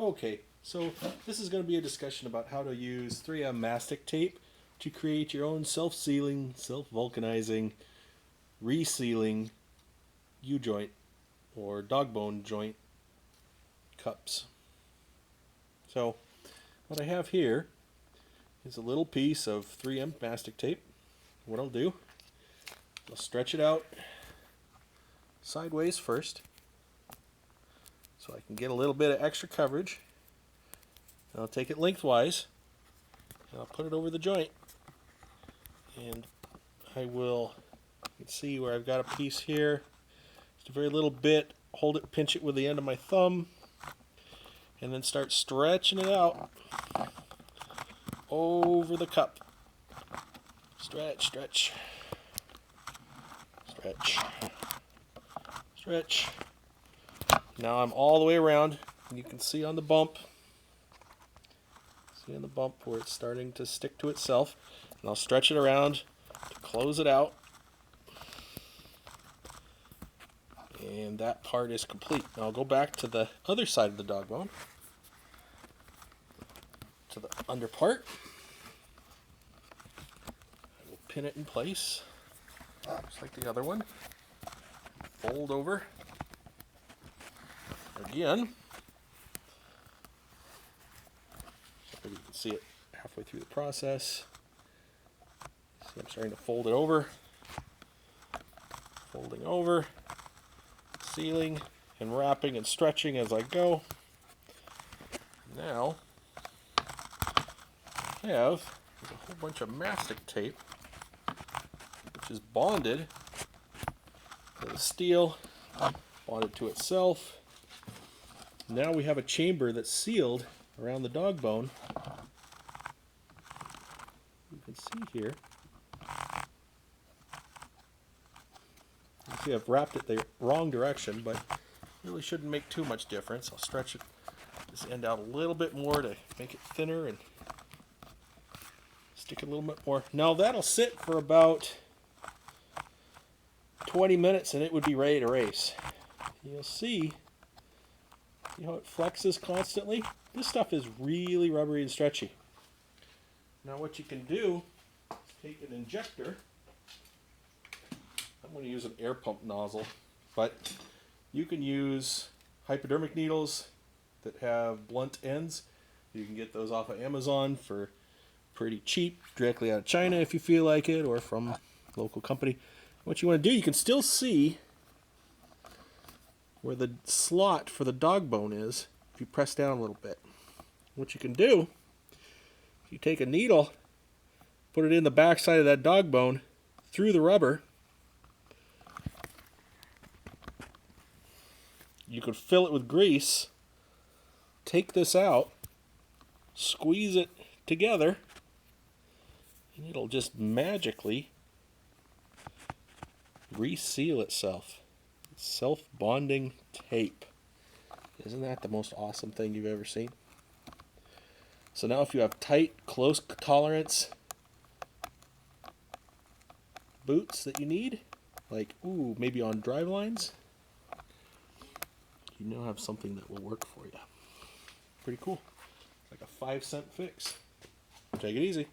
Okay, so this is going to be a discussion about how to use 3M mastic tape to create your own self-sealing, self-vulcanizing, resealing U-joint or dog bone joint cups. So what I have here is a little piece of 3M mastic tape. What I'll do, I'll stretch it out sideways first so I can get a little bit of extra coverage. And I'll take it lengthwise and I'll put it over the joint, and I will, you can see where I've got a piece here, just a very little bit, hold it, pinch it with the end of my thumb, and then start stretching it out over the cup. Stretch, stretch, stretch, stretch. Now I'm all the way around, and you can see on the bump, where it's starting to stick to itself, and I'll stretch it around to close it out, and that part is complete. Now I'll go back to the other side of the dog bone, to the under part. I will pin it in place just like the other one, fold over again. Maybe you can see it halfway through the process. See, I'm starting to fold it over, folding over, sealing and wrapping and stretching as I go. Now I have a whole bunch of mastic tape, which is bonded to the steel, bonded to itself. Now we have a chamber that's sealed around the dog bone. You can see here. You can see I've wrapped it the wrong direction, but really shouldn't make too much difference. I'll stretch it this end out a little bit more to make it thinner and stick it a little bit more. Now that'll sit for about 20 minutes and it would be ready to race. You'll see how it flexes constantly? This stuff is really rubbery and stretchy. Now what you can do is take an injector. I'm going to use an air pump nozzle, but you can use hypodermic needles that have blunt ends. You can get those off of Amazon for pretty cheap, directly out of China if you feel like it, or from a local company. What you want to do, you can still see where the slot for the dog bone is if you press down a little bit. What you can do, if you take a needle, put it in the back side of that dog bone through the rubber, you could fill it with grease, take this out, squeeze it together, and it'll just magically reseal itself. Self-bonding tape. Isn't that the most awesome thing you've ever seen? So now if you have tight, close tolerance boots that you need, like, maybe on drive lines, you now have something that will work for you. Pretty cool. Like a 5-cent fix. Take it easy.